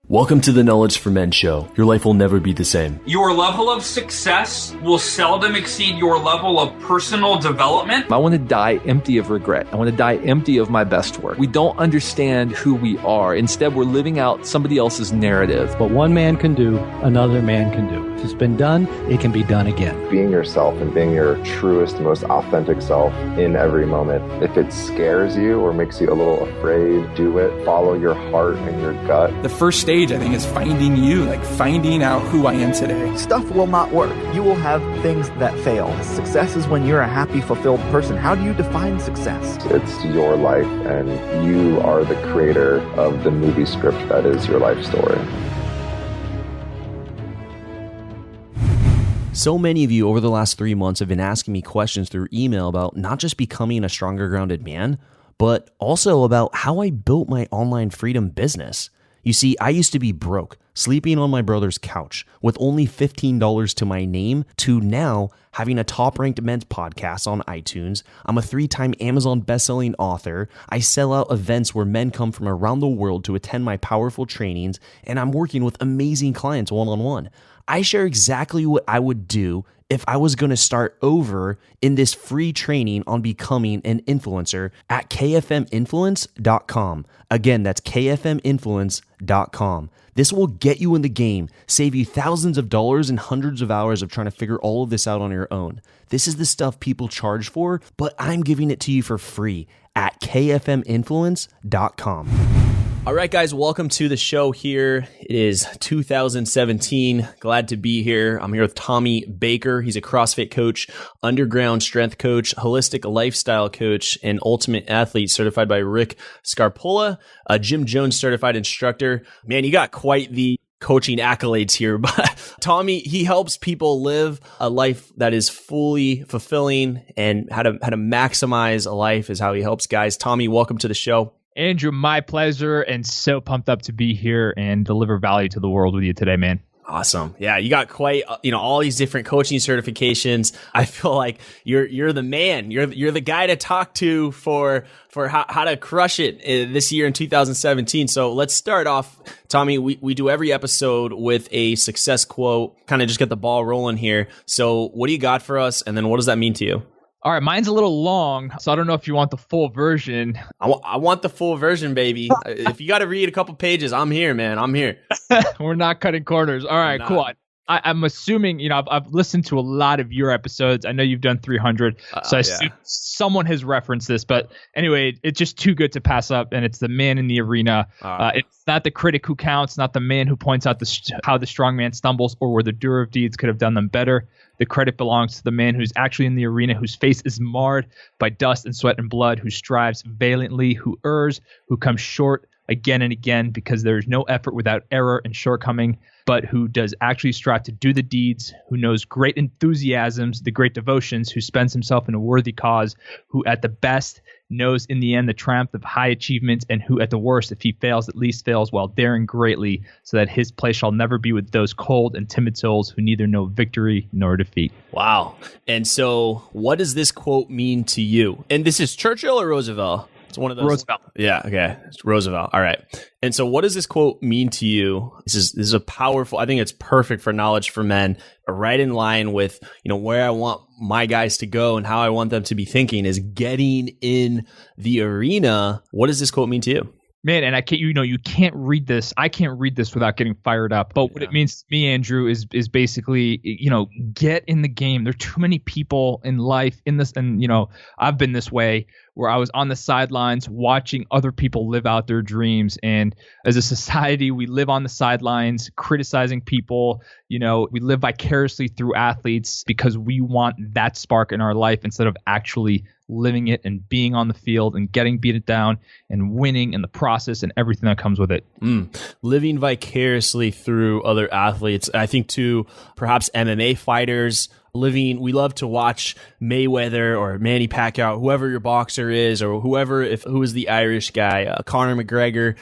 Welcome to the Knowledge for Men show. Your life will never be the same. Your level of success will seldom exceed your level of personal development. I want to die empty of regret. I want to die empty of my best work. We don't understand who we are. Instead, we're living out somebody else's narrative. What one man can do, another man can do. If it's been done, it can be done again. Being yourself and being your truest, most authentic self in every moment. If it scares you or makes you a little afraid, do it. Follow your heart and your gut. The first stage, I think, is finding you, like finding out who I am today. Stuff will not work. You will have things that fail. Success is when you're a happy, fulfilled person. How do you define success? It's your life, and you are the creator of the movie script that is your life story. So many of you over the last 3 months have been asking me questions through email about not just becoming a stronger grounded man, but also about how I built my online freedom business. You see, I used to be broke, sleeping on my brother's couch with only $15 to my name, to now having a top-ranked men's podcast on iTunes. I'm a 3-time Amazon bestselling author. I sell out events where men come from around the world to attend my powerful trainings, and I'm working with amazing clients one-on-one. I share exactly what I would do if I was going to start over in this free training on becoming an influencer at kfminfluence.com. Again, that's kfminfluence.com. This will get you in the game, save you thousands of dollars and hundreds of hours of trying to figure all of this out on your own. This is the stuff people charge for, but I'm giving it to you for free at kfminfluence.com. All right, guys, welcome to the show here. It is 2017. Glad to be here. I'm here with Tommy Baker. He's a CrossFit coach, underground strength coach, holistic lifestyle coach, and ultimate athlete certified by Rick Scarpola, a Jim Jones certified instructor. Man, you got quite the coaching accolades here, but Tommy, he helps people live a life that is fully fulfilling, and how to maximize a life is how he helps guys. Tommy, welcome to the show. Andrew, my pleasure, and so pumped up to be here and deliver value to the world with you today, man. Awesome. Yeah, you got quite, all these different coaching certifications. I feel like you're the man. You're the guy to talk to for how to crush it this year in 2017. So let's start off, Tommy. We do every episode with a success quote, kind of just get the ball rolling here. So what do you got for us? And then what does that mean to you? All right, mine's a little long, so I don't know if you want the full version. I want the full version, baby. If you got to read a couple pages, I'm here, man. I'm here. We're not cutting corners. All right, cool. I'm assuming, I've listened to a lot of your episodes. I know you've done 300, so I assume someone has referenced this. But anyway, it's just too good to pass up, and it's the man in the arena. It's not the critic who counts, not the man who points out how the strong man stumbles or where the doer of deeds could have done them better. The credit belongs to the man who's actually in the arena, whose face is marred by dust and sweat and blood, who strives valiantly, who errs, who comes short again and again, because there is no effort without error and shortcoming, but who does actually strive to do the deeds, who knows great enthusiasms, the great devotions, who spends himself in a worthy cause, who at the best knows in the end the triumph of high achievements, and who at the worst, if he fails, at least fails while daring greatly, so that his place shall never be with those cold and timid souls who neither know victory nor defeat. Wow. And so what does this quote mean to you? And this is Churchill or Roosevelt? It's one of those. Roosevelt. Yeah. Okay. It's Roosevelt. All right. And so what does this quote mean to you? This is a powerful, I think it's perfect for Knowledge for Men, right in line with, where I want my guys to go and how I want them to be thinking is getting in the arena. What does this quote mean to you? Man, and I can't, you can't read this. I can't read this without getting fired up. But what it means to me, Andrew, is basically, get in the game. There are too many people in life in this, and I've been this way, where I was on the sidelines watching other people live out their dreams. And as a society, we live on the sidelines criticizing people. We live vicariously through athletes because we want that spark in our life instead of actually living it and being on the field and getting beaten down and winning in the process and everything that comes with it. Living vicariously through other athletes. I think too, perhaps MMA fighters, we love to watch Mayweather or Manny Pacquiao, whoever your boxer is, or who is the Irish guy, Conor McGregor,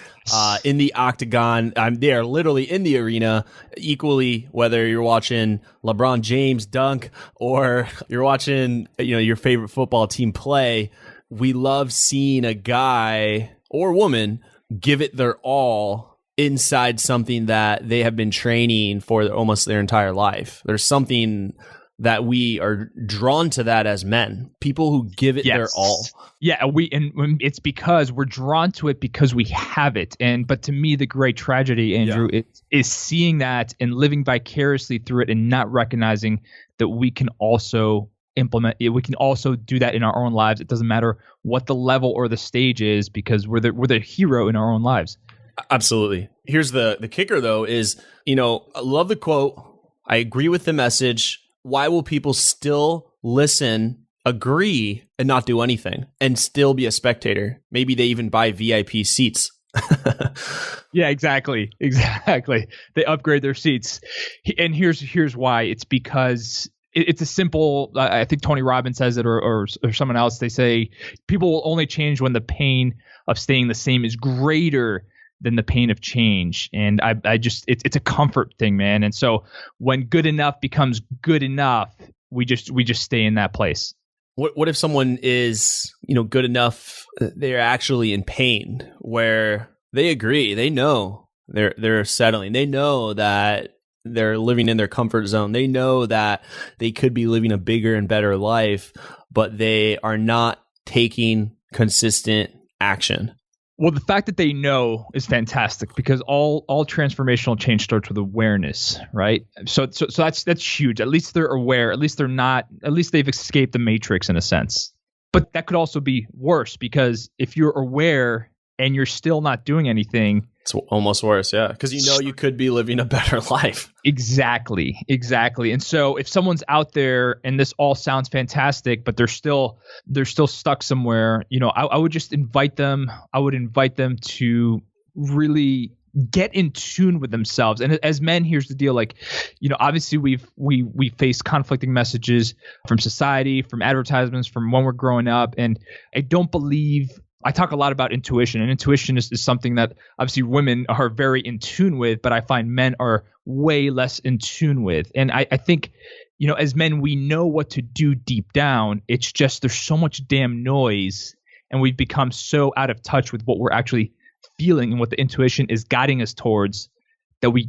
in the octagon. They are literally in the arena equally, whether you're watching LeBron James dunk or you're watching, your favorite football team play. We love seeing a guy or woman give it their all inside something that they have been training for almost their entire life. There's something that we are drawn to that as men, people who give it their all. Yeah, and it's because we're drawn to it because we have it. But to me, the great tragedy, Andrew, is seeing that and living vicariously through it and not recognizing that we can also implement it. We can also do that in our own lives. It doesn't matter what the level or the stage is, because we're the hero in our own lives. Absolutely. Here's the kicker, though, is, I love the quote. I agree with the message. Why will people still listen, agree, and not do anything and still be a spectator? Maybe they even buy VIP seats. Yeah, exactly. They upgrade their seats. And here's why. It's because it's a simple, I think Tony Robbins says it, or someone else. They say people will only change when the pain of staying the same is greater than the pain of change. And I just, it's a comfort thing, man. And so when good enough becomes good enough, we just stay in that place. What if someone is, good enough, they're actually in pain, where they agree, they know they're settling, they know that they're living in their comfort zone, they know that they could be living a bigger and better life, but they are not taking consistent action? Well, the fact that they know is fantastic, because all transformational change starts with awareness, right? So that's huge. At least they're aware. At least they've escaped the matrix in a sense. But that could also be worse, because if you're aware and you're still not doing anything, it's almost worse, yeah, because you could be living a better life. Exactly. And so if someone's out there and this all sounds fantastic, but they're still stuck somewhere, I would just invite them. I would invite them to really get in tune with themselves. And as men, here's the deal: obviously we face conflicting messages from society, from advertisements, from when we're growing up, and I talk a lot about intuition, and intuition is something that obviously women are very in tune with, but I find men are way less in tune with. And I think, as men, we know what to do deep down. It's just there's so much damn noise, and we've become so out of touch with what we're actually feeling and what the intuition is guiding us towards, that we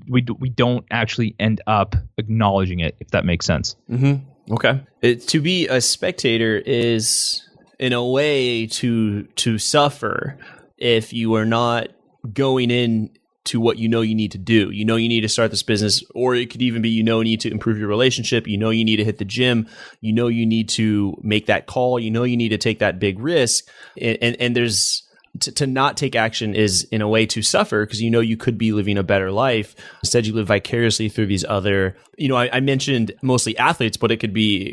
don't actually end up acknowledging it, if that makes sense. Mm-hmm. Okay. To be a spectator is, in a way, to suffer if you are not going in to what you need to do. You need to start this business, or it could even be, you need to improve your relationship. You need to hit the gym. You need to make that call. You need to take that big risk. And there's to not take action is, in a way, to suffer, because you could be living a better life. Instead, you live vicariously through these other, I mentioned mostly athletes, but it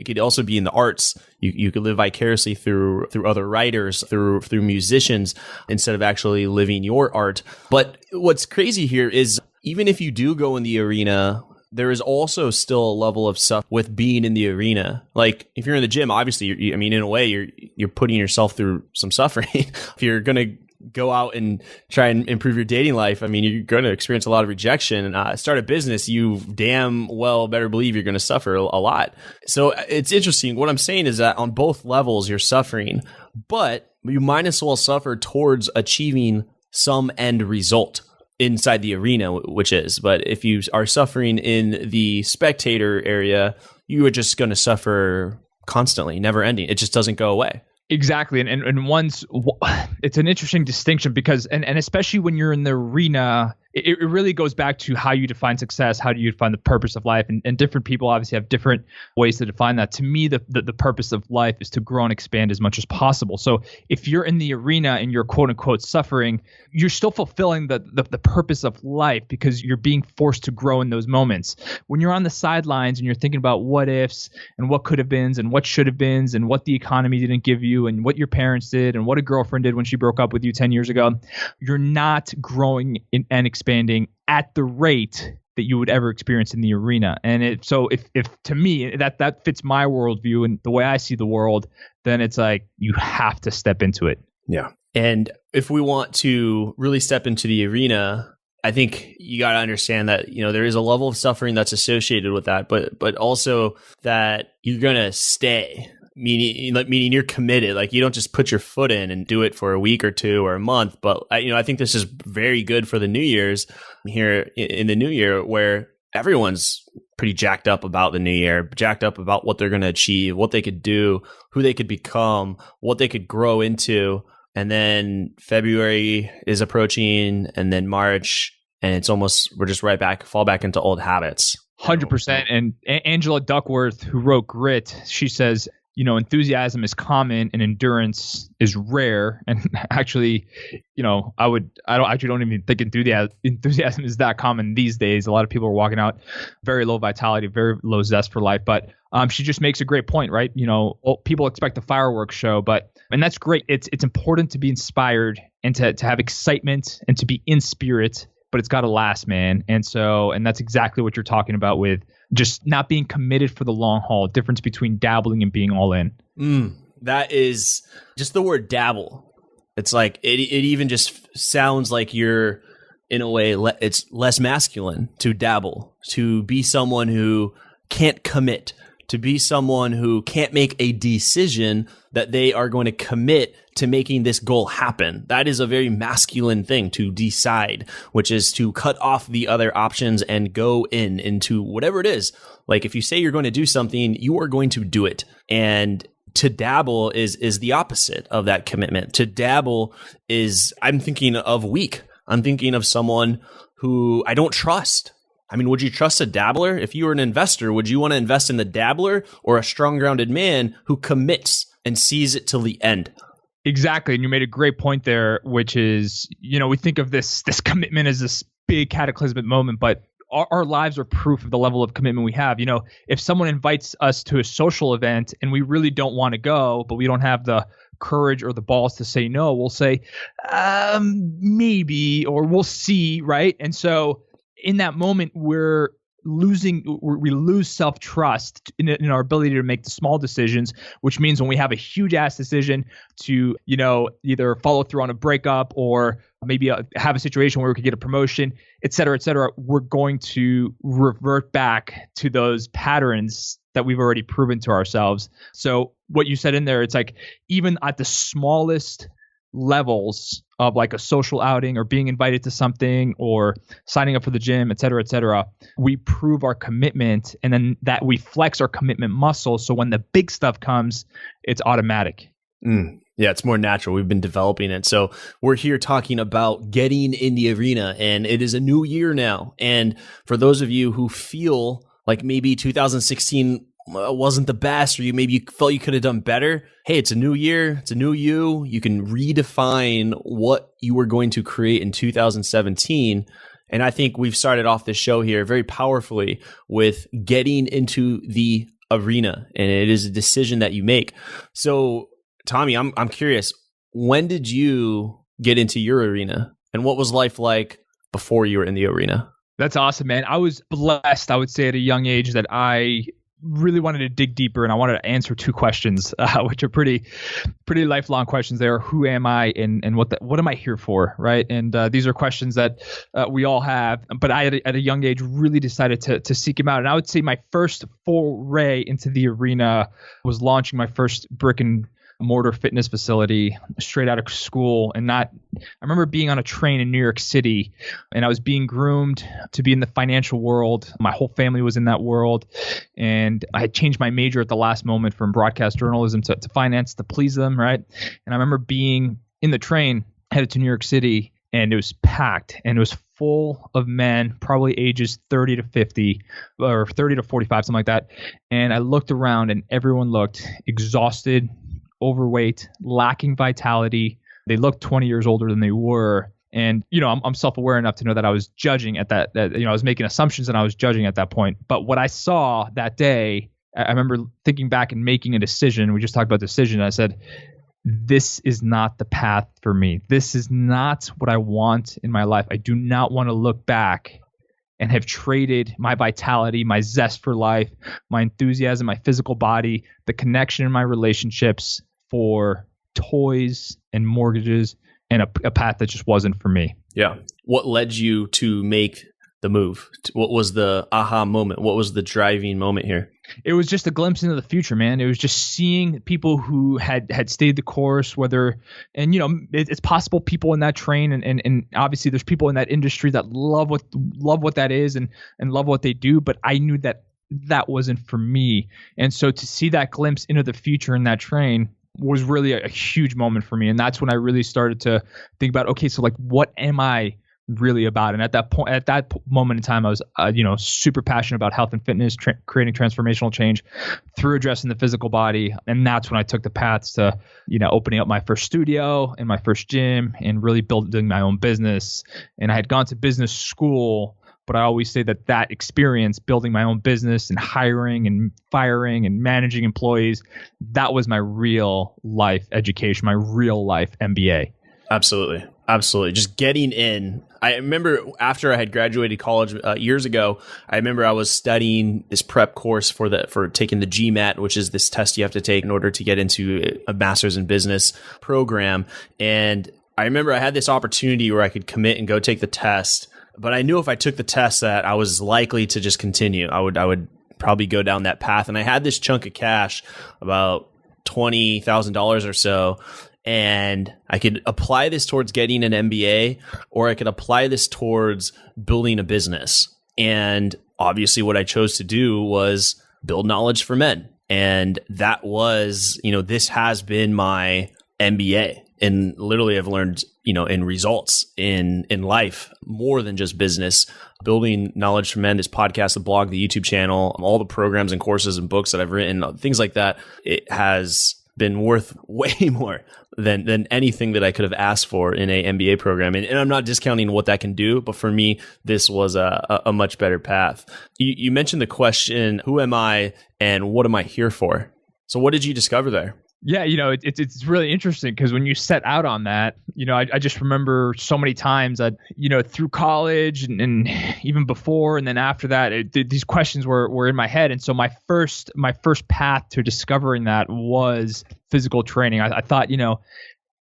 could also be in the arts. You could live vicariously through other writers, through musicians, instead of actually living your art. But what's crazy here is, even if you do go in the arena, there is also still a level of stuff with being in the arena. Like, if you're in the gym, obviously, in a way, you're putting yourself through some suffering. If you're going to go out and try and improve your dating life, you're going to experience a lot of rejection. Start a business, you damn well better believe you're going to suffer a lot. So it's interesting. What I'm saying is that on both levels, you're suffering, but you might as well suffer towards achieving some end result inside the arena, but if you are suffering in the spectator area, you are just going to suffer constantly, never ending. It just doesn't go away. Exactly. And it's an interesting distinction, because, and especially when you're in the arena, it really goes back to how you define success. How do you define the purpose of life? And different people obviously have different ways to define that. To me, the purpose of life is to grow and expand as much as possible. So if you're in the arena and you're quote unquote suffering, you're still fulfilling the purpose of life, because you're being forced to grow in those moments. When you're on the sidelines and you're thinking about what ifs and what could have beens and what should have beens and what the economy didn't give you and what your parents did and what a girlfriend did when she broke up with you 10 years ago, you're not growing and expanding at the rate that you would ever experience in the arena. And if to me that fits my worldview and the way I see the world, then it's like you have to step into it. Yeah. And if we want to really step into the arena, I think you got to understand that, there is a level of suffering that's associated with that, but also that you're going to stay. meaning you're committed. Like, you don't just put your foot in and do it for a week or two or a month. But I think this is very good for the New Year's here in the new year, where everyone's pretty jacked up about the new year, jacked up about what they're going to achieve, what they could do, who they could become, what they could grow into. And then February is approaching, and then March, and it's almost, we're just fall back into old habits. 100%. And Angela Duckworth, who wrote Grit, she says, enthusiasm is common and endurance is rare. And actually, I don't even think enthusiasm is that common these days. A lot of people are walking out very low vitality, very low zest for life. But she just makes a great point, right? People expect a fireworks show, and that's great. It's important to be inspired and to have excitement and to be in spirit, but it's got to last, man. And that's exactly what you're talking about with just not being committed for the long haul. Difference between dabbling and being all in. That is just the word dabble. It's like it even just sounds like you're, in a way, it's less masculine to dabble, to be someone who can't commit, to be someone who can't make a decision that they are going to commit to making this goal happen. That is a very masculine thing to decide, which is to cut off the other options and go into whatever it is. Like, if you say you're going to do something, you are going to do it. And to dabble is the opposite of that commitment. To dabble is, I'm thinking of weak. I'm thinking of someone who I don't trust. I mean, would you trust a dabbler? If you were an investor, would you want to invest in the dabbler or a strong-grounded man who commits and sees it till the end? Exactly. And you made a great point there, which is, we think of this commitment as this big cataclysmic moment, but our lives are proof of the level of commitment we have. If someone invites us to a social event and we really don't want to go, but we don't have the courage or the balls to say no, we'll say, maybe, or we'll see, right? And so in that moment, we lose self-trust in our ability to make the small decisions, which means when we have a huge ass decision to, either follow through on a breakup or maybe have a situation where we could get a promotion, et cetera, we're going to revert back to those patterns that we've already proven to ourselves. So what you said in there, it's like, even at the smallest levels of like a social outing or being invited to something or signing up for the gym, et cetera, we prove our commitment, and then that we flex our commitment muscle. So when the big stuff comes, it's automatic. Yeah, it's more natural. We've been developing it. So we're here talking about getting in the arena, and it is a new year now. And for those of you who feel like maybe 2016 wasn't the best, or you felt you could have done better, hey, it's a new year, it's a new you. You can redefine what you were going to create in 2017. And I think we've started off this show here very powerfully with getting into the arena, and it is a decision that you make. So Tommy, I'm curious, when did you get into your arena, and what was life like before you were in the arena? That's awesome, man. I was blessed, I would say, at a young age that I really wanted to dig deeper, and I wanted to answer two questions, which are pretty lifelong questions. They are, who am I, and what am I here for, right? And these are questions that we all have. But I, at a young age, really decided to seek them out. And I would say my first foray into the arena was launching my first brick and mortar fitness facility straight out of school. And I remember being on a train in New York City, and I was being groomed to be in the financial world. My whole family was in that world. And I had changed my major at the last moment from broadcast journalism to finance to please them, right? And I remember being in the train headed to New York City, and it was packed, and it was full of men, probably ages 30 to 50 or 30 to 45, something like that. And I looked around, and everyone looked exhausted, overweight, lacking vitality. They looked 20 years older than they were. And, I'm self-aware enough to know that I was judging at that, I was making assumptions, and I was judging at that point. But what I saw that day, I remember thinking back and making a decision. We just talked about decision. I said, this is not the path for me. This is not what I want in my life. I do not want to look back and have traded my vitality, my zest for life, my enthusiasm, my physical body, the connection in my relationships for toys and mortgages and a path that just wasn't for me. Yeah. What led you to make the move? What was the aha moment? What was the driving moment here? It was just a glimpse into the future, man. It was just seeing people who had stayed the course, and it's possible people in that train, and obviously there's people in that industry that love what that is and love what they do. But I knew that wasn't for me. And so to see that glimpse into the future in that train was really a huge moment for me. And that's when I really started to think about, okay, so like, what am I really about? And at that moment in time, I was, super passionate about health and fitness, creating transformational change through addressing the physical body. And that's when I took the paths to, opening up my first studio and my first gym and really building my own business. And I had gone to business school, but I always say that experience building my own business and hiring and firing and managing employees, that was my real life education, my real life MBA. Absolutely. Just getting in. I remember after I had graduated college years ago, I remember I was studying this prep course for taking the GMAT, which is this test you have to take in order to get into a master's in business program. And I remember I had this opportunity where I could commit and go take the test. But I knew if I took the test that I was likely to just continue. I would probably go down that path. And I had this chunk of cash, about $20,000 or so. And I could apply this towards getting an MBA, or I could apply this towards building a business. And obviously what I chose to do was build knowledge for men. And that was, this has been my MBA. And literally I've learned, in results in life, more than just business. Building knowledge for men, this podcast, the blog, the YouTube channel, all the programs and courses and books that I've written, things like that, it has been worth way more than anything that I could have asked for in a MBA program. And I'm not discounting what that can do, but for me, this was a much better path. You mentioned the question, who am I and what am I here for? So what did you discover there? Yeah, it's really interesting because when you set out on that, I just remember so many times that, through college and even before and then after that, these questions were in my head. And so my first path to discovering that was physical training. I thought,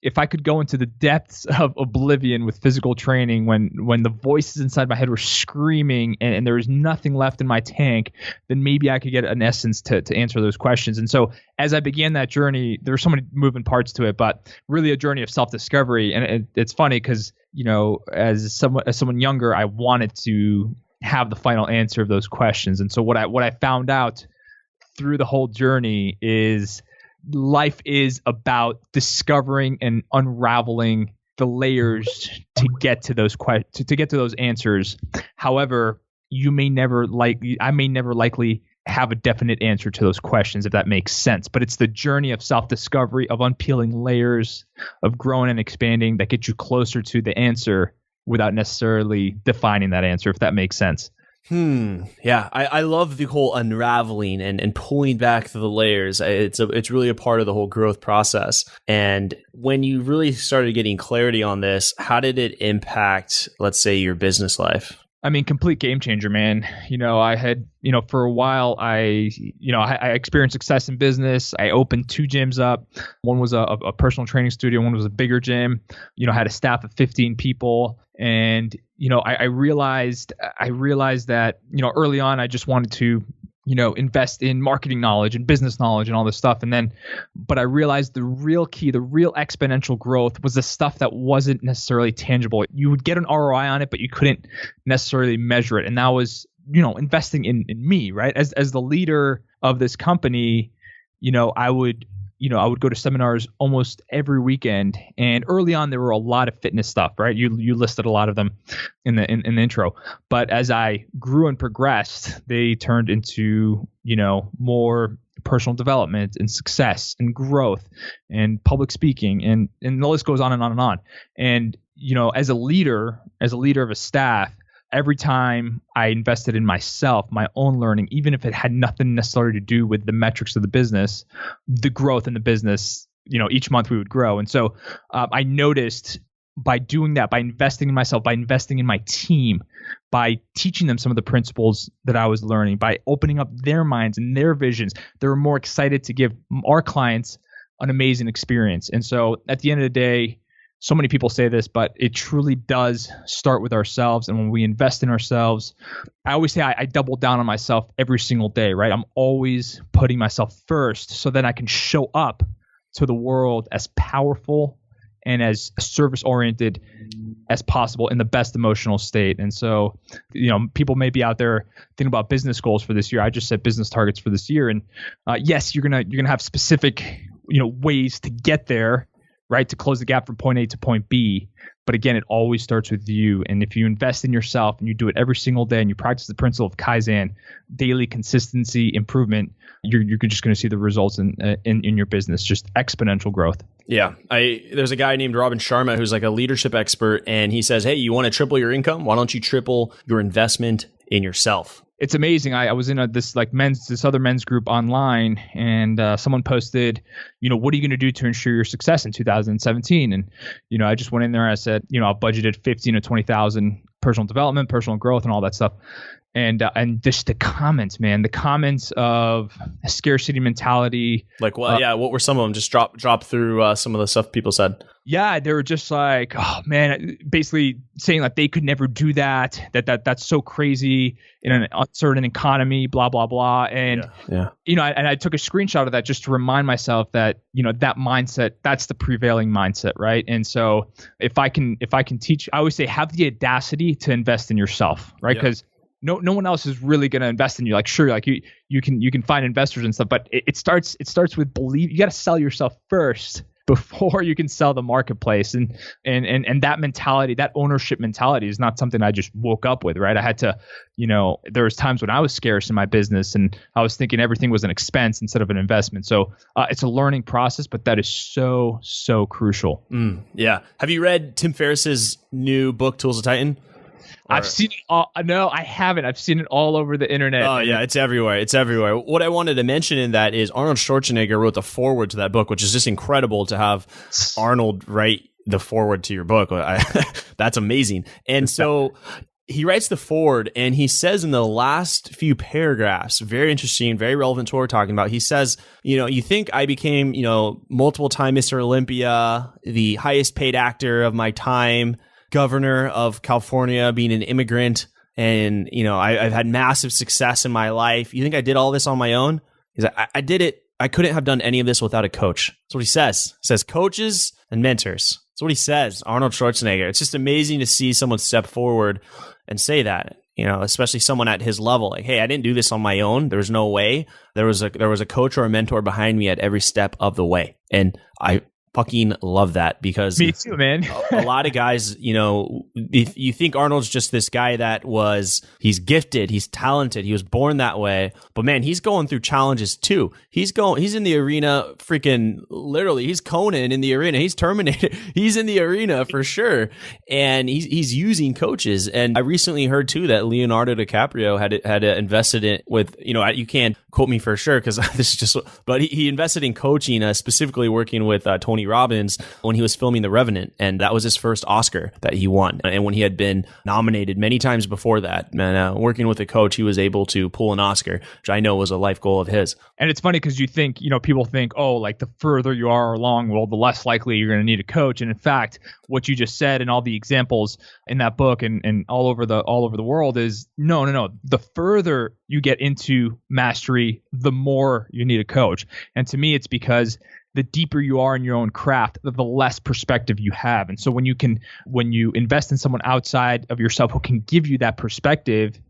if I could go into the depths of oblivion with physical training, when the voices inside my head were screaming and there was nothing left in my tank, then maybe I could get an essence to answer those questions. And so as I began that journey, there were so many moving parts to it, but really a journey of self-discovery. And it's funny because, as someone younger, I wanted to have the final answer of those questions. And so what I found out through the whole journey is life is about discovering and unraveling the layers to get to those to get to those answers. However, I may never likely have a definite answer to those questions, if that makes sense. But it's the journey of self-discovery, of unpeeling layers, of growing and expanding that gets you closer to the answer without necessarily defining that answer, if that makes sense. Yeah, I love the whole unraveling and pulling back the layers. It's really a part of the whole growth process. And when you really started getting clarity on this, how did it impact, let's say, your business life? I mean, complete game changer, man. I had, for a while, I experienced success in business. I opened 2 gyms up. One was a personal training studio. One was a bigger gym. I had a staff of 15 people. And, I realized that, early on, I just wanted to, invest in marketing knowledge and business knowledge and all this stuff. But I realized the real key, the real exponential growth was the stuff that wasn't necessarily tangible. You would get an ROI on it, but you couldn't necessarily measure it. And that was, investing in me, right? As the leader of this company, I would go to seminars almost every weekend. And early on, there were a lot of fitness stuff, right? You listed a lot of them in the intro. But as I grew and progressed, they turned into, more personal development and success and growth and public speaking. And the list goes on and on and on. And, as a leader of a staff, every time I invested in myself, my own learning, even if it had nothing necessarily to do with the metrics of the business, the growth in the business, each month we would grow. And so I noticed by doing that, by investing in myself, by investing in my team, by teaching them some of the principles that I was learning, by opening up their minds and their visions, they were more excited to give our clients an amazing experience. And so at the end of the day, so many people say this, but it truly does start with ourselves. And when we invest in ourselves, I always say I double down on myself every single day, right? I'm always putting myself first so that I can show up to the world as powerful and as service oriented as possible in the best emotional state. And so, people may be out there thinking about business goals for this year. I just set business targets for this year. And yes, you're gonna have specific, ways to get there, right? To close the gap from point A to point B. But again, it always starts with you. And if you invest in yourself and you do it every single day and you practice the principle of Kaizen, daily consistency, improvement, you're just going to see the results in your business, just exponential growth. Yeah. There's a guy named Robin Sharma who's like a leadership expert, and he says, hey, you want to triple your income? Why don't you triple your investment in yourself? It's amazing. I was in this other men's group online, and someone posted, what are you going to do to ensure your success in 2017? And, I just went in there. I said, I've budgeted 15 to 20,000 personal development, personal growth, and all that stuff. And just the comments, man, the comments of a scarcity mentality. Like what? What were some of them? Just drop through some of the stuff people said. Yeah, they were just like, oh man, basically saying like they could never do that. That's so crazy in an uncertain economy, blah blah blah. And and I took a screenshot of that just to remind myself that that mindset, that's the prevailing mindset, right? And so if I can teach, I always say have the audacity to invest in yourself, right? Because no one else is really going to invest in you. Like sure, like you can find investors and stuff, but it starts with belief. You got to sell yourself first before you can sell the marketplace. And that mentality, that ownership mentality is not something I just woke up with, right? I had to, there was times when I was scarce in my business and I was thinking everything was an expense instead of an investment. So it's a learning process, but that is so, so crucial. Yeah. Have you read Tim Ferriss's new book, Tools of Titan? I've seen it all. No, I haven't. I've seen it all over the internet. Oh, yeah. It's everywhere. It's everywhere. What I wanted to mention in that is Arnold Schwarzenegger wrote the foreword to that book, which is just incredible to have Arnold write the foreword to your book. That's amazing. And so he writes the foreword and he says in the last few paragraphs, very interesting, very relevant to what we're talking about. He says, you think I became, multiple time Mr. Olympia, the highest paid actor of my time, governor of California, being an immigrant, and I've had massive success in my life. You think I did all this on my own? He's like, I did it. I couldn't have done any of this without a coach. That's what he says. He says coaches and mentors. That's what he says. Arnold Schwarzenegger. It's just amazing to see someone step forward and say that. Especially someone at his level, like, hey, I didn't do this on my own. There was no way. There was a coach or a mentor behind me at every step of the way, and I fucking love that because me too, man. A lot of guys, if you think Arnold's just this guy he's gifted, he's talented, he was born that way, but man, he's going through challenges too. He's in the arena, freaking literally, he's Conan in the arena, he's Terminator, he's in the arena for sure, and he's using coaches. And I recently heard too that Leonardo DiCaprio had invested in with, you can't quote me for sure because this is just, but he invested in coaching, specifically working with Tony Robbins when he was filming The Revenant, and that was his first Oscar that he won. And when he had been nominated many times before that, man, working with a coach, he was able to pull an Oscar, which I know was a life goal of his. And it's funny because you think, people think, oh, like the further you are along, well, the less likely you're going to need a coach. And in fact, what you just said and all the examples in that book and all over the world is no. The further you get into mastery, the more you need a coach. And to me, it's because the deeper you are in your own craft, the less perspective you have. And so when you invest in someone outside of yourself who can give you that perspective,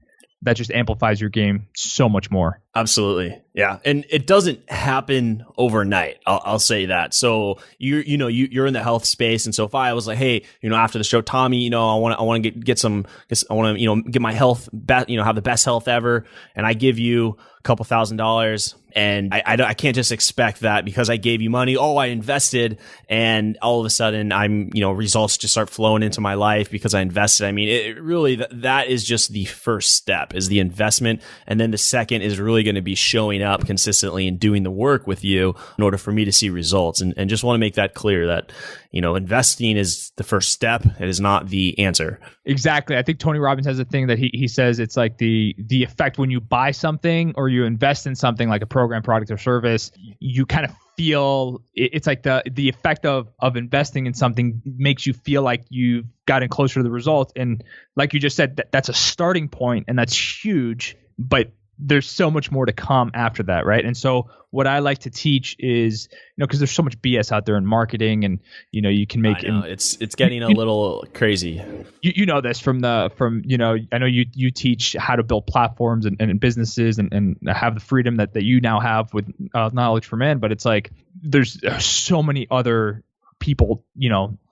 that just amplifies your game so much more. Absolutely. Yeah. And it doesn't happen overnight. I'll say that. So you're in the health space. And so if I was like, hey, after the show, Tommy, I want to get my health, have the best health ever. And I give you a couple $1,000, and I can't just expect that because I gave you money. Oh, I invested, and all of a sudden I'm, results just start flowing into my life because I invested. I mean, it really, that is just the first step, is the investment. And then the second is really going to be showing up consistently and doing the work with you in order for me to see results. And just want to make that clear that, investing is the first step. It is not the answer. Exactly. I think Tony Robbins has a thing that he says it's like the effect when you buy something or you invest in something like a program, product, or service, you kind of feel it's like the effect of investing in something makes you feel like you've gotten closer to the result. And like you just said, that's a starting point, and that's huge, but there's so much more to come after that, right? And so what I like to teach is, because there's so much BS out there in marketing, and you can make it's getting a little crazy. You know this from I know you teach how to build platforms and businesses and have the freedom that you now have with Knowledge for Man, but it's like there's so many other people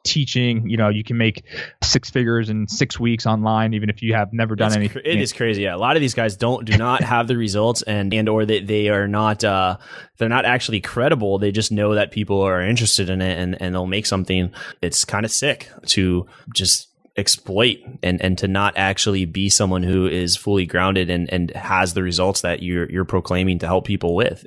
teaching. You can make 6 figures in 6 weeks online, even if you have never done anything. It is crazy. Yeah, a lot of these guys do not have the results, and or they are not they're not actually credible. They just know that people are interested in it, and they'll make something. It's kind of sick to just exploit and to not actually be someone who is fully grounded and has the results that you're proclaiming to help people with.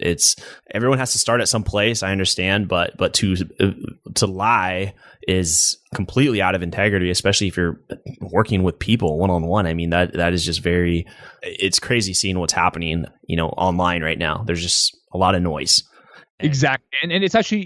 Everyone has to start at some place, I understand, but to lie is completely out of integrity, especially if you're working with people one-on-one. I mean, that is just it's crazy seeing what's happening, online right now. There's just a lot of noise. Exactly. And it's actually,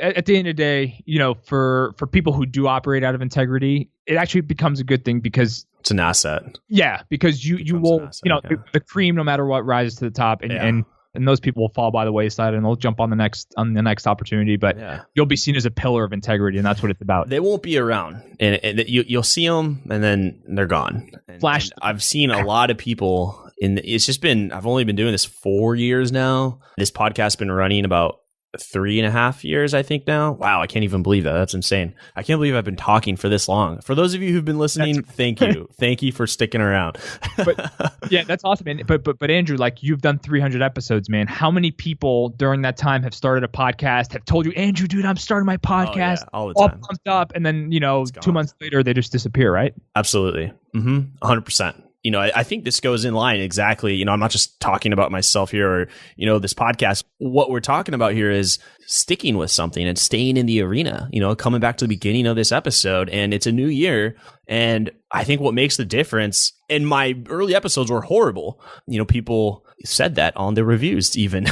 at the end of the day, for people who do operate out of integrity, it actually becomes a good thing because it's an asset. Yeah, because you will, the cream, no matter what, rises to the top, and those people will fall by the wayside, and they'll jump on the next opportunity. But you'll be seen as a pillar of integrity, and that's what it's about. They won't be around, and you'll see them, and then they're gone. Flash. And I've seen a lot of people. I've only been doing this 4 years now. This podcast's been running about 3.5 years, I think now. Wow, I can't even believe that. That's insane. I can't believe I've been talking for this long. For those of you who've been listening, thank you. Thank you for sticking around. Yeah, that's awesome. Man. But Andrew, like, you've done 300 episodes, man. How many people during that time have started a podcast, have told you, Andrew, dude, I'm starting my podcast, all the time, all pumped up, and then 2 months later they just disappear, right? Absolutely. 100%. I think this goes in line exactly. I'm not just talking about myself here or, this podcast. What we're talking about here is sticking with something and staying in the arena, coming back to the beginning of this episode, and it's a new year. And I think what makes the difference, and my early episodes were horrible. People said that on the reviews even.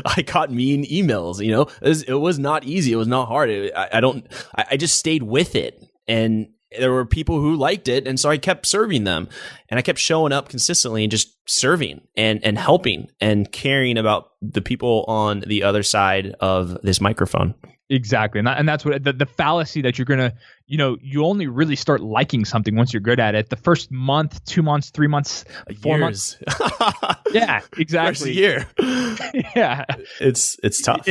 I got mean emails, it was not easy. It was not hard. I just stayed with it. And there were people who liked it, and so I kept serving them, and I kept showing up consistently and just serving and helping and caring about the people on the other side of this microphone. Exactly. And that's what the fallacy that you're going to, you only really start liking something once you're good at it. The first month, 2 months, 3 months, 4 months. Yeah, exactly. First year. Yeah. It's tough.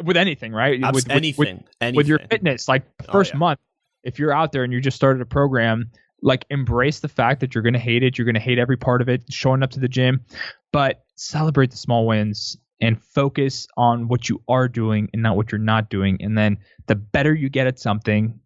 With anything, right? With anything. With your fitness, like the first month, if you're out there and you just started a program, like, embrace the fact that you're going to hate it. You're going to hate every part of it, showing up to the gym, but celebrate the small wins and focus on what you are doing and not what you're not doing. And then the better you get at something,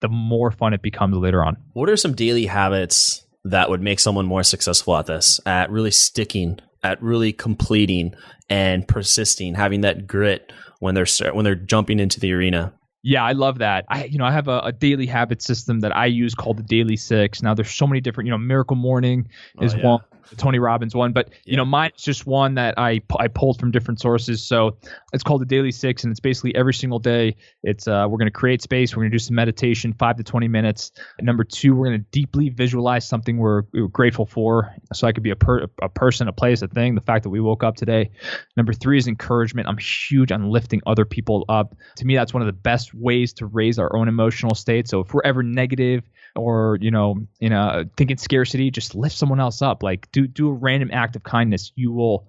the more fun it becomes later on. What are some daily habits that would make someone more successful at this, at really sticking, at really completing and persisting, having that grit when they're jumping into the arena? Yeah, I love that. I have a daily habit system that I use called the Daily Six. Now, there's so many different, Miracle Morning is one, the Tony Robbins one, but mine's just one that I pulled from different sources. So it's called the Daily Six, and it's basically every single day. It's we're going to create space. We're going to do some meditation, 5 to 20 minutes. Number 2, we're going to deeply visualize something we're grateful for. So I could be a person, a place, a thing. The fact that we woke up today. Number 3 is encouragement. I'm huge on lifting other people up. To me, that's one of the best ways to raise our own emotional state. So if we're ever negative or thinking scarcity, just lift someone else up. Like, do a random act of kindness. It will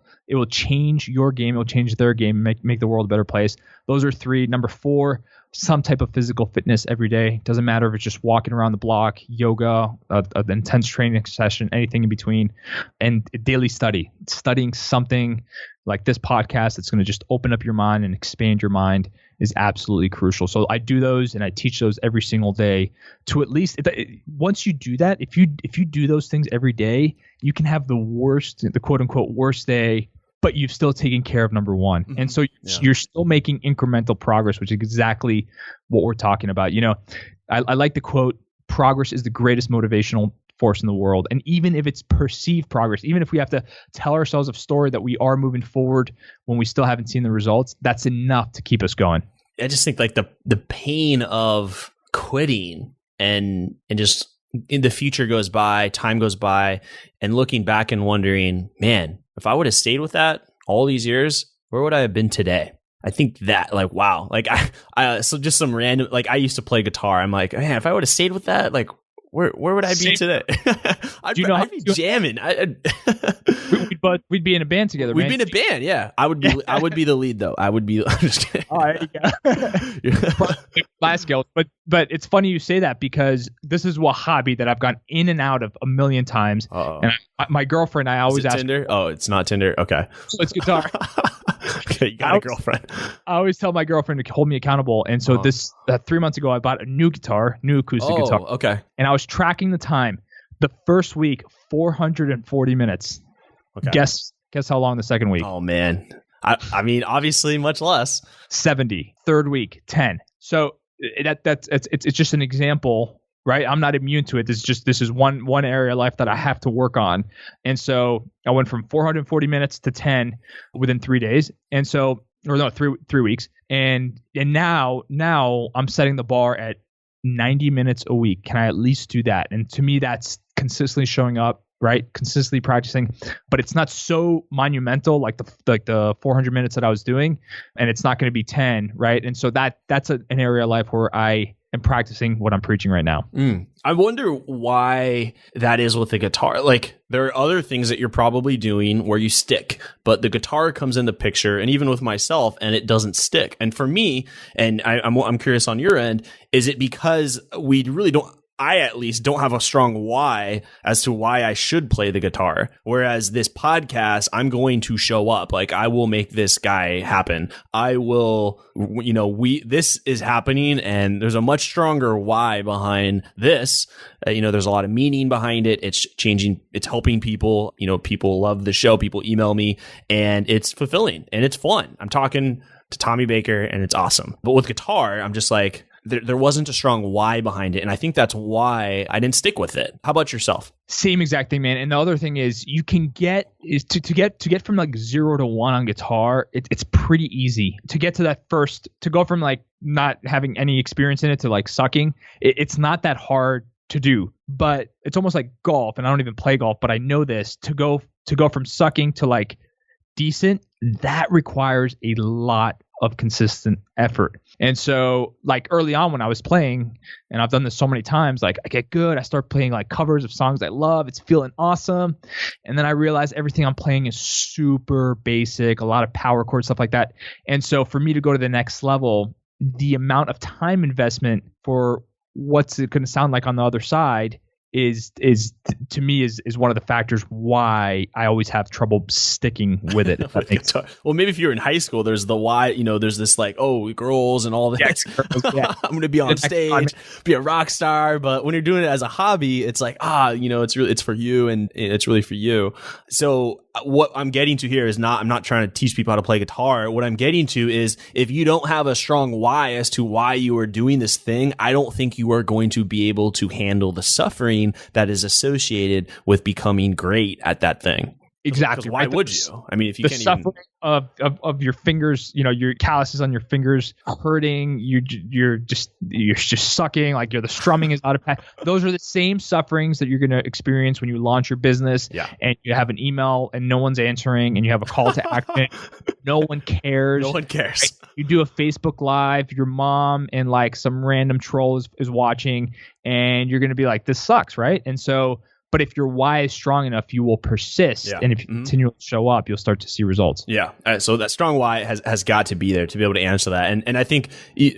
change your game. It will change their game, make the world a better place. Those are 3. Number 4, some type of physical fitness every day. Doesn't matter if it's just walking around the block, yoga, an intense training session, anything in between. And daily studying something like this podcast that's going to just open up your mind and expand your mind is absolutely crucial. So I do those, and I teach those every single day to at least, once you do that, if you do those things every day, you can have the quote unquote worst day, but you've still taken care of number 1. Mm-hmm. And so you're still making incremental progress, which is exactly what we're talking about. I like the quote, progress is the greatest motivational force in the world. And even if it's perceived progress, even if we have to tell ourselves a story that we are moving forward when we still haven't seen the results, that's enough to keep us going. I just think like the pain of quitting and just in the future goes by, time goes by, and looking back and wondering, man, if I would have stayed with that all these years, where would I have been today? I think that like, wow, like so just some random, like I used to play guitar. I'm like, man, if I would have stayed with that, like where would I be today? I'd be jamming. We'd be in a band together. We'd be in a band, yeah. I would be the lead though. I would be. I'm just kidding. All right, last skill, but it's funny you say that because this is a hobby that I've gone in and out of a million times. And my girlfriend, I always ask Tinder. Oh, it's not Tinder. Okay, so it's guitar. Okay, you got a girlfriend. I always tell my girlfriend to hold me accountable, and so 3 months ago, I bought a new acoustic guitar. Okay, and I was tracking the time. The first week, 440 minutes. Okay. Guess how long the second week? Oh man, I mean, obviously much less. 70. Third week, 10. So it's just an example, right? I'm not immune to it. This is one area of life that I have to work on. And so I went from 440 minutes to 10 within 3 days. And so, or no, three weeks. And now I'm setting the bar at 90 minutes a week. Can I at least do that? And to me, that's consistently showing up, right? Consistently practicing, but it's not so monumental like the 400 minutes that I was doing, and it's not going to be 10, right? And so that's an area of life where I am practicing what I'm preaching right now. I wonder why that is with the guitar. Like there are other things that you're probably doing where you stick, but the guitar comes in the picture, and even with myself, and it doesn't stick. And for me, and I'm curious on your end, is it because we really don't? I at least don't have a strong why as to why I should play the guitar. Whereas this podcast, I'm going to show up. Like I will make this guy happen. I will, this is happening, and there's a much stronger why behind this. There's a lot of meaning behind it. It's changing, it's helping people. People love the show. People email me, and it's fulfilling and it's fun. I'm talking to Tommy Baker, and it's awesome. But with guitar, I'm just like, there wasn't a strong why behind it. And I think that's why I didn't stick with it. How about yourself? Same exact thing, man. And the other thing is you can get from like 0 to 1 on guitar. It's pretty easy to get to that first, to go from like not having any experience in it to like sucking. It's not that hard to do, but it's almost like golf. And I don't even play golf, but I know this, to go from sucking to like decent, that requires a lot of consistent effort. And so like early on when I was playing, and I've done this so many times, like I get good, I start playing like covers of songs I love, it's feeling awesome. And then I realize everything I'm playing is super basic, a lot of power chords, stuff like that. And so for me to go to the next level, the amount of time investment for what's it going to sound like on the other side is to me is one of the factors why I always have trouble sticking with it. Well, maybe if you're in high school, there's the why, there's this like, oh, girls and all this. Yeah. I'm going to be on stage, be a rock star. But when you're doing it as a hobby, it's like, it's for you, and it's really for you. So what I'm getting to here is I'm not trying to teach people how to play guitar. What I'm getting to is if you don't have a strong why as to why you are doing this thing, I don't think you are going to be able to handle the suffering that is associated with becoming great at that thing. Exactly. Why would you? I mean, if you the can't suffering of your fingers, your calluses on your fingers hurting, you're just sucking, like the strumming is out of pat. Those are the same sufferings that you're going to experience when you launch your business, and you have an email and no one's answering, and you have a call to action. No one cares. No one cares. Right? You do a Facebook Live, your mom and like some random troll is watching, and you're going to be like, this sucks, right? And so, but if your why is strong enough, you will persist. And if you continue to show up, you'll start to see results. Yeah. So that strong why has got to be there to be able to answer that. And I think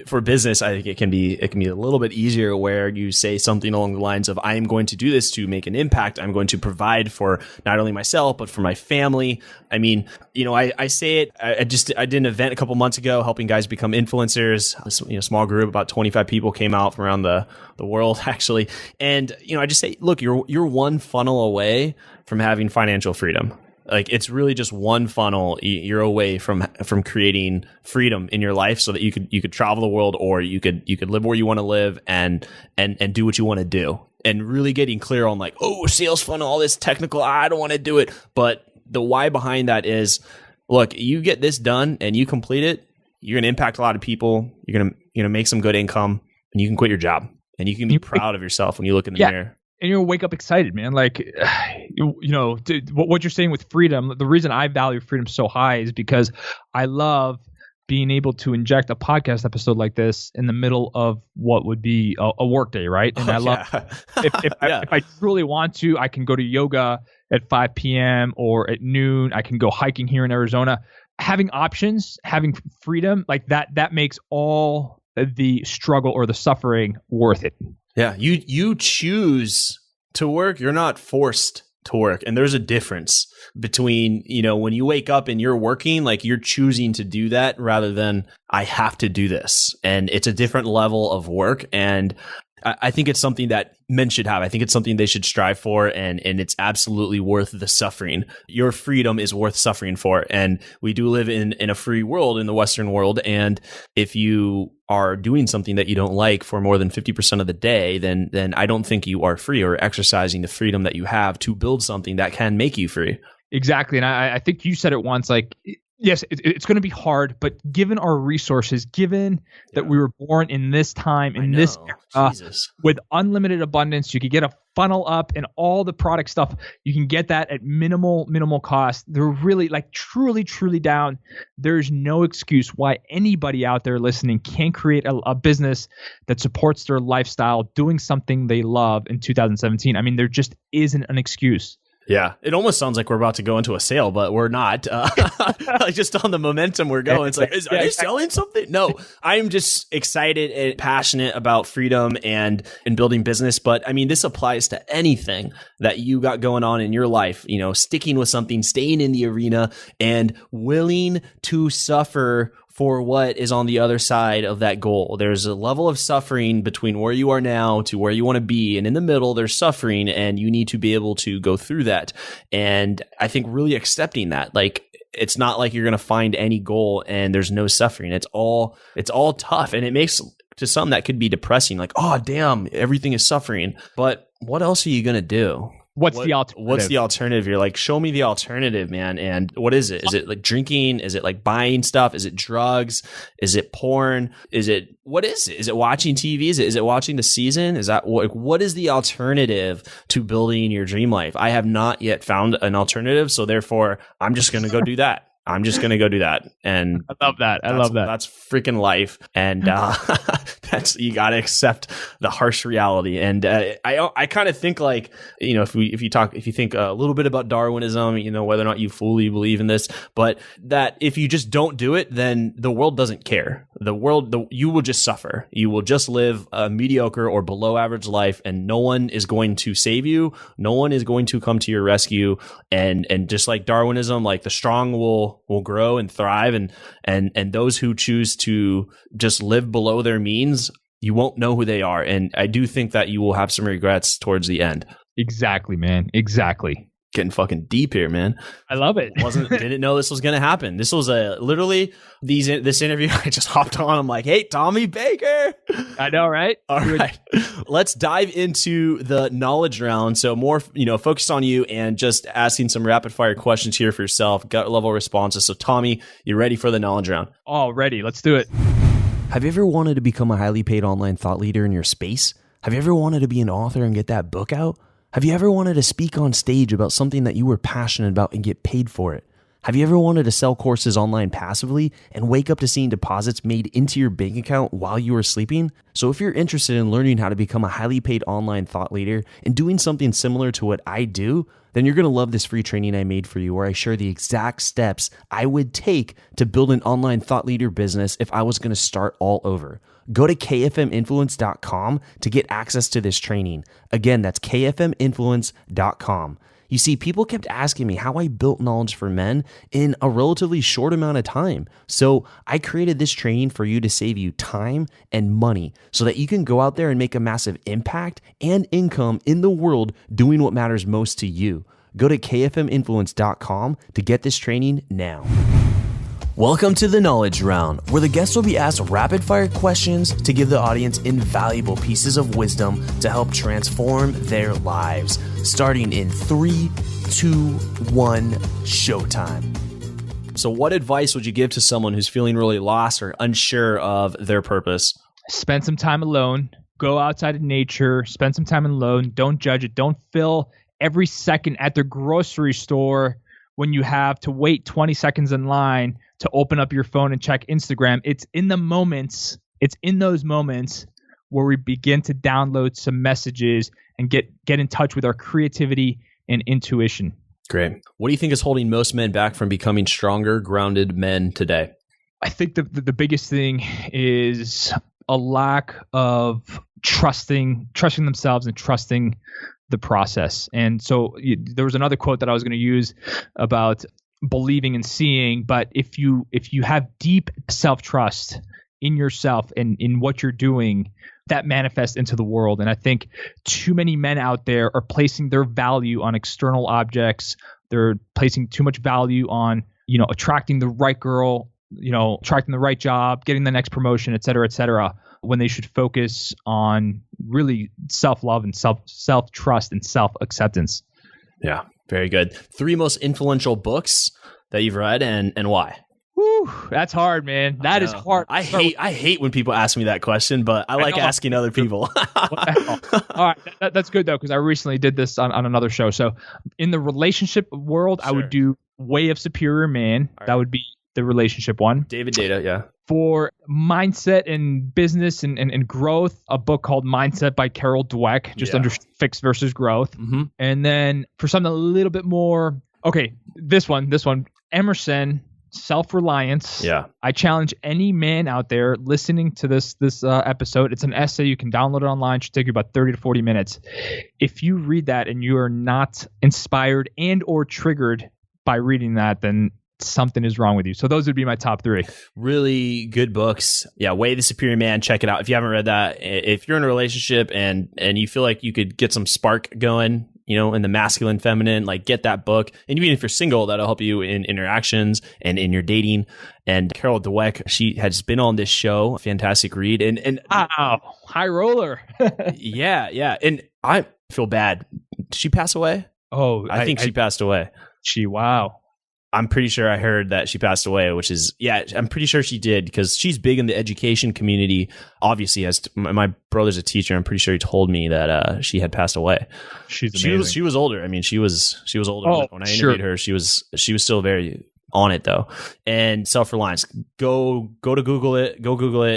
for business, I think it can be a little bit easier where you say something along the lines of, I am going to do this to make an impact. I'm going to provide for not only myself, but for my family. I mean, I say it, I did an event a couple months ago helping guys become influencers. Small group, about 25 people came out from around the world actually. And, I just say, look, you're one funnel away from having financial freedom. Like it's really just one funnel you're away from creating freedom in your life so that you could travel the world, or you could live where you want to live and do what you want to do. and really getting clear on like, oh, sales funnel, all this technical, I don't want to do it. But the why behind that is, look, you get this done and you complete it, you're going to impact a lot of people. You're going to make some good income, and you can quit your job, and you can be proud of yourself when you look in the mirror. And you'll wake up excited, man. Like, what you're saying with freedom, the reason I value freedom so high is because I love being able to inject a podcast episode like this in the middle of what would be a work day, right? And I love if I truly want to, I can go to yoga at 5 p.m. or at noon. I can go hiking here in Arizona. Having options, having freedom, like that makes all the struggle or the suffering worth it. Yeah, you choose to work. You're not forced to work. And there's a difference between, when you wake up and you're working, like you're choosing to do that rather than I have to do this. And it's a different level of work. And I think it's something that men should have. I think it's something they should strive for, and it's absolutely worth the suffering. Your freedom is worth suffering for. And we do live in a free world, in the Western world. And if you are doing something that you don't like for more than 50% of the day, then I don't think you are free or exercising the freedom that you have to build something that can make you free. Exactly. And I think you said it once, like, yes, it's going to be hard, but given our resources, given that we were born in this time, in this era, with unlimited abundance, you could get a funnel up and all the product stuff, you can get that at minimal cost. They're really like truly down. There's no excuse why anybody out there listening can't create a business that supports their lifestyle, doing something they love in 2017. I mean, there just isn't an excuse. Yeah, it almost sounds like we're about to go into a sale, but we're not. Like just on the momentum we're going, it's like, are you selling something? No, I'm just excited and passionate about freedom and building business. But I mean, this applies to anything that you got going on in your life, sticking with something, staying in the arena, and willing to suffer for what is on the other side of that goal. There's a level of suffering between where you are now to where you want to be. And in the middle, there's suffering, and you need to be able to go through that. And I think really accepting that, like, it's not like you're going to find any goal and there's no suffering. It's all tough. And it makes, to some, that could be depressing. Like, oh, damn, everything is suffering. But what else are you going to do? What's the alternative? What's the alternative? You're like, show me the alternative, man. And what is it? Is it like drinking? Is it like buying stuff? Is it drugs? Is it porn? What is it? Is it watching TV? Is it watching the season? Is that what is the alternative to building your dream life? I have not yet found an alternative. So therefore, I'm just going to go do that. I'm just going to go do that. And I love that. That's freaking life. And you got to accept the harsh reality. And I kind of think like, if you think a little bit about Darwinism, whether or not you fully believe in this, but that if you just don't do it, then the world doesn't care. You will just suffer. You will just live a mediocre or below average life, and no one is going to save you. No one is going to come to your rescue. And just like Darwinism, like the strong will grow and thrive, and those who choose to just live below their means, you won't know who they are. And I do think that you will have some regrets towards the end. Exactly, man. Exactly. Getting fucking deep here, man. I love it. Didn't know this was going to happen. This was literally this interview. I just hopped on. I'm like, hey, Tommy Baker. I know, right? All right. Let's dive into the knowledge round. So more, focused on you and just asking some rapid fire questions here for yourself, gut level responses. So Tommy, you ready for the knowledge round? Oh, ready. Let's do it. Have you ever wanted to become a highly paid online thought leader in your space? Have you ever wanted to be an author and get that book out? Have you ever wanted to speak on stage about something that you were passionate about and get paid for it? Have you ever wanted to sell courses online passively and wake up to seeing deposits made into your bank account while you were sleeping? So if you're interested in learning how to become a highly paid online thought leader and doing something similar to what I do, then you're going to love this free training I made for you, where I share the exact steps I would take to build an online thought leader business if I was going to start all over. Go to kfminfluence.com to get access to this training. Again, that's kfminfluence.com. You see, people kept asking me how I built knowledge for men in a relatively short amount of time. So I created this training for you to save you time and money so that you can go out there and make a massive impact and income in the world doing what matters most to you. Go to kfminfluence.com to get this training now. Welcome to the Knowledge Round, where the guests will be asked rapid-fire questions to give the audience invaluable pieces of wisdom to help transform their lives. Starting in 3, 2, 1, showtime. So what advice would you give to someone who's feeling really lost or unsure of their purpose? Spend some time alone. Go outside in nature. Spend some time alone. Don't judge it. Don't fill every second at the grocery store when you have to wait 20 seconds in line to open up your phone and check Instagram. It's in those moments where we begin to download some messages and get in touch with our creativity and intuition. Great. What do you think is holding most men back from becoming stronger, grounded men today? I think the biggest thing is a lack of trusting themselves and trusting the process. And so there was another quote that I was going to use about believing and seeing, but if you have deep self-trust in yourself and in what you're doing, that manifests into the world. And I think too many men out there are placing their value on external objects. They're placing too much value on, attracting the right girl, attracting the right job, getting the next promotion, et cetera, when they should focus on really self-love and self-trust and self-acceptance. Yeah, very good. 3 most influential books that you've read and why? Whew, that's hard, man. That is hard. I hate when people ask me that question, but I like asking other people. All right, that's good though, because I recently did this on another show. So in the relationship world, I would do Way of Superior Man. Right. That would be the relationship one. David Data, yeah. For mindset and business and growth, a book called Mindset by Carol Dweck, just under fixed versus growth. Mm-hmm. And then for something a little bit more, this one, Emerson, Self-Reliance. Yeah. I challenge any man out there listening to this episode. It's an essay. You can download it online. It should take you about 30 to 40 minutes. If you read that and you are not inspired and or triggered by reading that, then something is wrong with you. So those would be my top 3. Really good books. Yeah, Way the Superior Man. Check it out. If you haven't read that, if you're in a relationship and you feel like you could get some spark going, in the masculine, feminine, like get that book. And even if you're single, that'll help you in interactions and in your dating. And Carol Dweck, she has been on this show. Fantastic read. And wow, high roller. yeah. And I feel bad. Did she pass away? Oh, I think she passed away. Wow. I'm pretty sure I heard that she passed away, which is, I'm pretty sure she did because she's big in the education community. Obviously, as my brother's a teacher, I'm pretty sure he told me that she had passed away. She's amazing. She was older. I mean, she was older when I interviewed her. She was still very on it though. And Self-Reliance, go to Google it,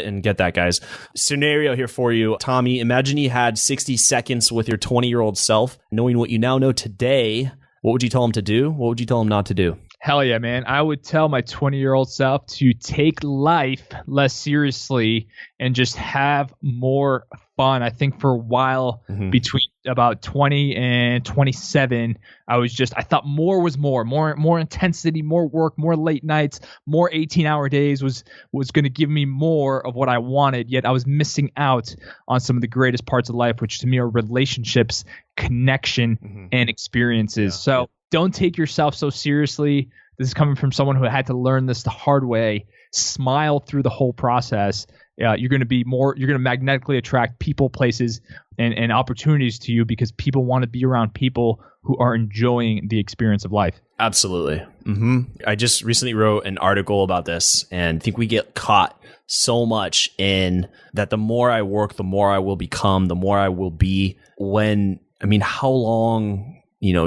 and get that, guys. Scenario here for you, Tommy. Imagine you had 60 seconds with your 20-year-old self, knowing what you now know today. What would you tell him to do? What would you tell him not to do? Hell yeah, man. I would tell my 20-year-old self to take life less seriously and just have more fun. I think for a while between about 20 and 27, I thought more was more intensity, more work, more late nights, more 18-hour days was going to give me more of what I wanted. Yet I was missing out on some of the greatest parts of life, which to me are relationships, connection, and experiences. Don't take yourself so seriously. This is coming from someone who had to learn this the hard way. Smile through the whole process. You're going to magnetically attract people, places, and opportunities to you because people want to be around people who are enjoying the experience of life. Absolutely. Mm-hmm. I just recently wrote an article about this, and I think we get caught so much in that the more I work, the more I will become, the more I will be. How long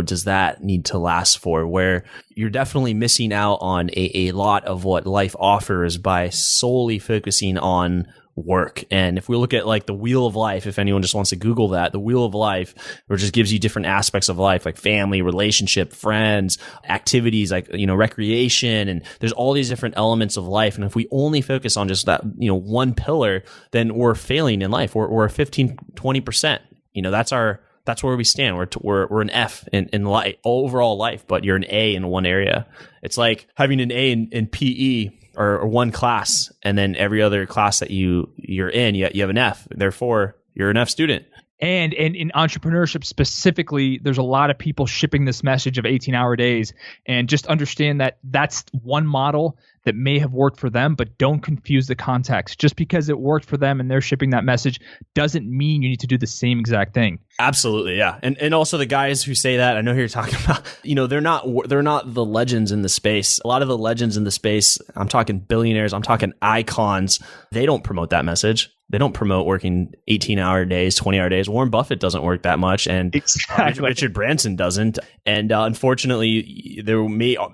does that need to last for? Where you're definitely missing out on a lot of what life offers by solely focusing on work. And if we look at like the Wheel of Life, if anyone just wants to Google that, the Wheel of Life, where it just gives you different aspects of life, like family, relationship, friends, activities, like, recreation. And there's all these different elements of life. And if we only focus on just that, one pillar, then we're failing in life. We're 15, 20%. That's where we stand. We're an F in life, overall life, but you're an A in one area. It's like having an A in PE or one class, and then every other class that you're in, you have an F. Therefore, you're an F student. And in entrepreneurship specifically, there's a lot of people shipping this message of 18-hour days, and just understand that that's one model that may have worked for them, but don't confuse the context. Just because it worked for them and they're shipping that message doesn't mean you need to do the same exact thing. Absolutely, yeah. And also the guys who say that, I know who you're talking about, they're not the legends in the space. A lot of the legends in the space, I'm talking billionaires, I'm talking icons, they don't promote that message. They don't promote working 18-hour days, 20-hour days. Warren Buffett doesn't work that much, and Richard Branson doesn't. And unfortunately,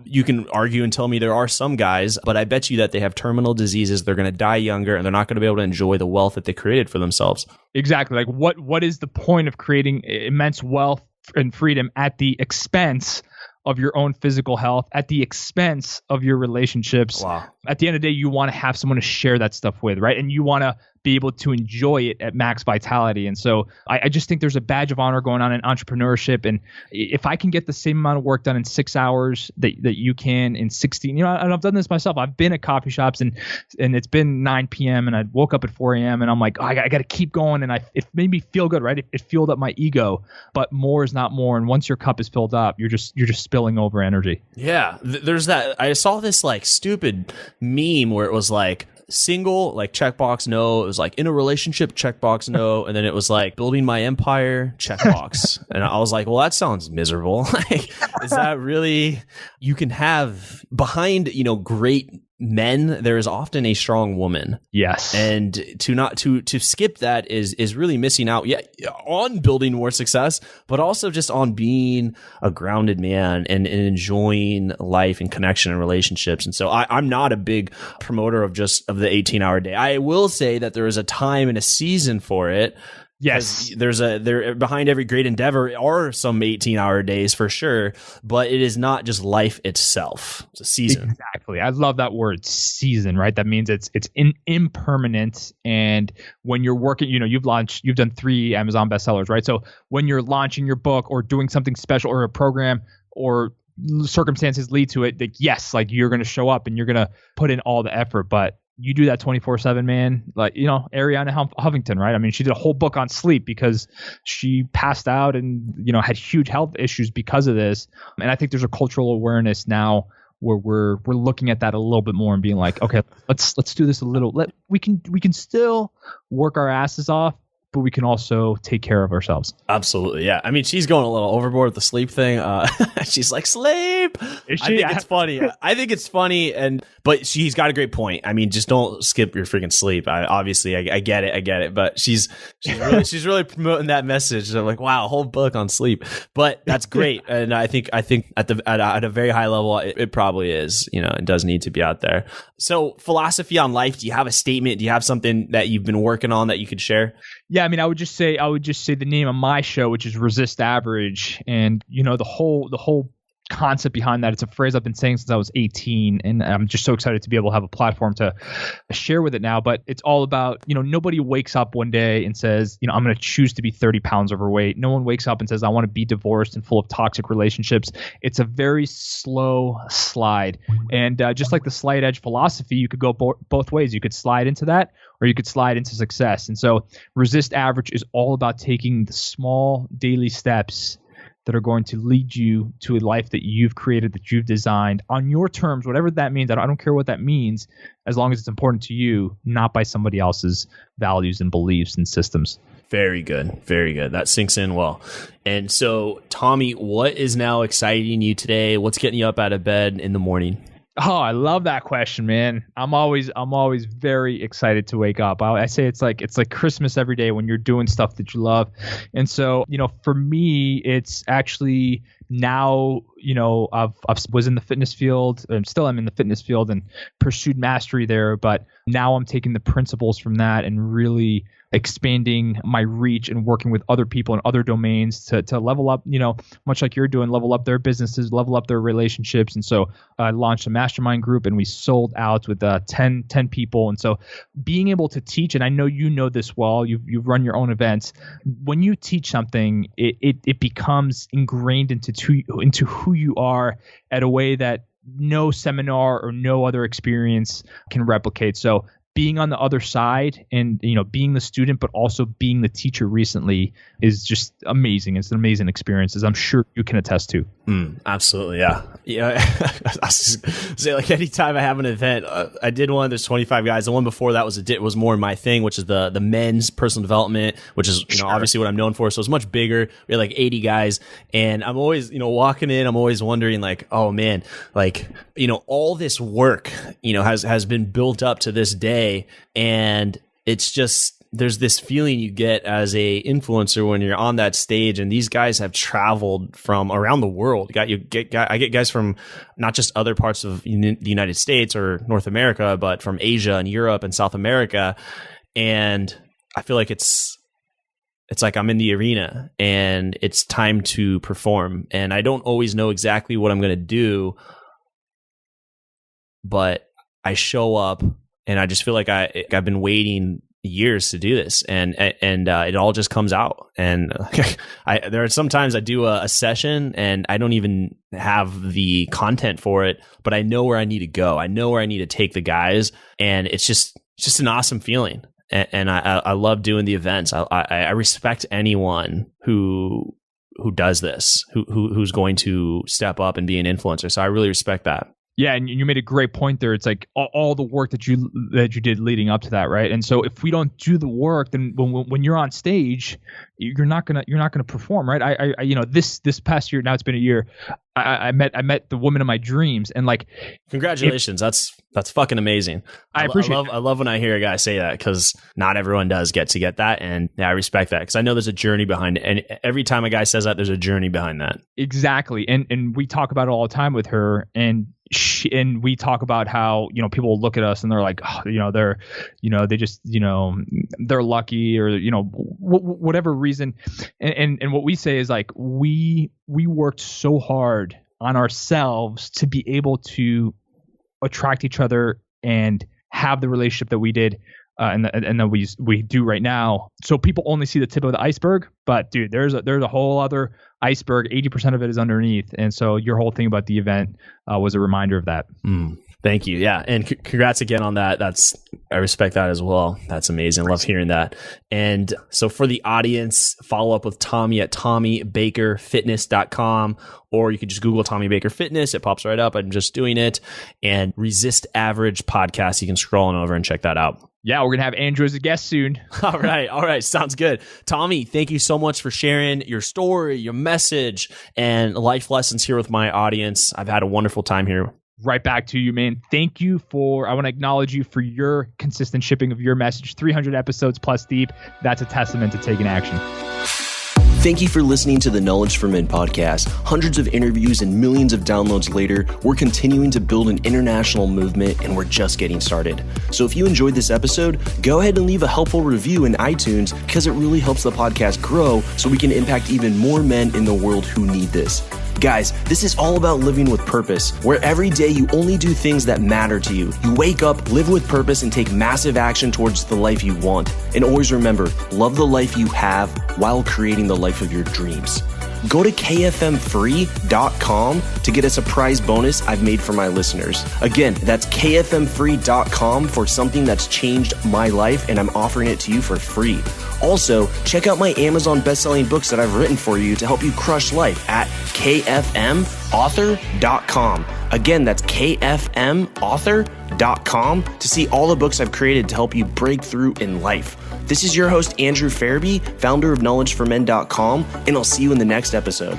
you can argue and tell me there are some guys, but I bet you that they have terminal diseases. They're going to die younger, and they're not going to be able to enjoy the wealth that they created for themselves. Exactly. Like what is the point of creating immense wealth and freedom at the expense of your own physical health, at the expense of your relationships? Wow. At the end of the day, you want to have someone to share that stuff with, right? And you want to be able to enjoy it at max vitality. And so I just think there's a badge of honor going on in entrepreneurship. And if I can get the same amount of work done in 6 hours that you can in 16, and I've done this myself. I've been at coffee shops and it's been 9 p.m. and I woke up at 4 a.m. and I'm like, I got to keep going. And it made me feel good, right? It fueled up my ego, but more is not more. And once your cup is filled up, you're just spilling over energy. Yeah. There's that. I saw this like stupid meme where it was like, single, like checkbox no. It was like in a relationship, checkbox no. And then it was like building my empire, checkbox. And I was like, well, that sounds miserable. Like, is that really? You can have behind, great men, there is often a strong woman. Yes. And to skip that is really missing out, on building more success, but also just on being a grounded man and enjoying life and connection and relationships. And so I'm not a big promoter of the 18-hour day. I will say that there is a time and a season for it. Yes, there behind every great endeavor are some 18-hour days for sure, but it is not just life itself. It's a season. Exactly. I love that word, season, right? That means it's impermanent. And when you're working, you've done 3 Amazon bestsellers, right? So when you're launching your book or doing something special or a program or circumstances lead to it, yes, like you're going to show up and you're going to put in all the effort, but you do that 24/7, man. Like, Ariana Huffington, right? I mean, she did a whole book on sleep because she passed out and, had huge health issues because of this. And I think there's a cultural awareness now where we're looking at that a little bit more and being like, okay, let's do this a little. We can still work our asses off, but we can also take care of ourselves. Absolutely. Yeah. I mean, she's going a little overboard with the sleep thing. She's like, sleep. Is she? I think it's funny. But she's got a great point. I mean, just don't skip your freaking sleep. I get it. But she's really promoting that message. I'm like, wow, a whole book on sleep. But that's great. And I think at a very high level, it probably is, it does need to be out there. So philosophy on life, do you have a statement? Do you have something that you've been working on that you could share? Yeah, I mean, I would just say the name of my show, which is Resist Average, and the whole concept behind that. It's a phrase I've been saying since I was 18, and I'm just so excited to be able to have a platform to share with it now. But it's all about, nobody wakes up one day and says, I'm going to choose to be 30 pounds overweight. No one wakes up and says, I want to be divorced and full of toxic relationships. It's a very slow slide. And just like the slight edge philosophy, you could go both ways. You could slide into that, or you could slide into success. And so Resist Average is all about taking the small daily steps that are going to lead you to a life that you've created, that you've designed on your terms, whatever that means. I don't care what that means, as long as it's important to you, not by somebody else's values and beliefs and systems. Very good. Very good. That sinks in well. And so, Tommy, what is now exciting you today? What's getting you up out of bed in the morning? Oh, I love that question, man. I'm always very excited to wake up. I say it's like Christmas every day when you're doing stuff that you love. And so, for me, it's actually now, I was in the fitness field, and still am in the fitness field and pursued mastery there. But now I'm taking the principles from that and really expanding my reach and working with other people in other domains to level up, much like you're doing, level up their businesses, level up their relationships. And so I launched a mastermind group and we sold out with 10 people. And so being able to teach, and I know you know this well, you've run your own events. When you teach something, it becomes ingrained into who you are at a way that no seminar or no other experience can replicate. So being on the other side and, being the student, but also being the teacher recently is just amazing. It's an amazing experience, as I'm sure you can attest to. Absolutely. Yeah. Yeah. I say, like, anytime I have an event, I did one, there's 25 guys. The one before that was more my thing, which is the men's personal development, which is, obviously what I'm known for. So it's much bigger. We had like 80 guys, and I'm always, walking in, I'm always wondering, like, oh man, like, all this work, has been built up to this day. And it's just, there's this feeling you get as a influencer when you're on that stage, and these guys have traveled from around the world. I get guys from not just other parts of the United States or North America, but from Asia and Europe and South America. And I feel like it's like I'm in the arena and it's time to perform. And I don't always know exactly what I'm going to do, but I show up, and I just feel like I've been waiting years to do this, and it all just comes out. And there are sometimes I do a session and I don't even have the content for it, but I know where I need to go. I know where I need to take the guys, and it's just an awesome feeling. And I love doing the events. I respect anyone who does this, who's going to step up and be an influencer. So I really respect that. Yeah, and you made a great point there. It's like all the work that you did leading up to that, right? And so if we don't do the work, then when you're on stage, you're not gonna perform, right? I this past year, now it's been a year, I met the woman of my dreams, and like, congratulations, that's fucking amazing. I appreciate it. I love when I hear a guy say that, because not everyone does get that, and I respect that, because I know there's a journey behind it, and every time a guy says that, there's a journey behind that. Exactly, and we talk about it all the time with her, and we talk about how, people look at us and they're like, oh, they just, they're lucky, or, whatever reason. And what we say is, like, we worked so hard on ourselves to be able to attract each other and have the relationship that we did. And that we do right now. So people only see the tip of the iceberg, but dude, there's a whole other iceberg. 80% of it is underneath. And so your whole thing about the event was a reminder of that. Thank you. Yeah. And congrats again on that. I respect that as well. That's amazing. I love hearing that. And so for the audience, follow up with Tommy at TommyBakerFitness.com, or you could just Google Tommy Baker Fitness. It pops right up. I'm just doing it. And Resist Average podcast. You can scroll on over and check that out. Yeah, we're going to have Andrew as a guest soon. All right. Sounds good. Tommy, thank you so much for sharing your story, your message, and life lessons here with my audience. I've had a wonderful time here. Right back to you, man. Thank you I want to acknowledge you for your consistent shipping of your message. 300 episodes plus deep. That's a testament to taking action. Thank you for listening to the Knowledge for Men podcast. Hundreds of interviews and millions of downloads later, we're continuing to build an international movement, and we're just getting started. So if you enjoyed this episode, go ahead and leave a helpful review in iTunes, because it really helps the podcast grow so we can impact even more men in the world who need this. Guys, this is all about living with purpose, where every day you only do things that matter to you. You wake up, live with purpose, and take massive action towards the life you want. And always remember, love the life you have while creating the life of your dreams. Go to kfmfree.com to get a surprise bonus I've made for my listeners. Again, that's kfmfree.com for something that's changed my life, and I'm offering it to you for free. Also, check out my Amazon best-selling books that I've written for you to help you crush life at kfmauthor.com. Again, that's kfmauthor.com to see all the books I've created to help you break through in life. This is your host, Andrew Farabee, founder of KnowledgeForMen.com, and I'll see you in the next episode.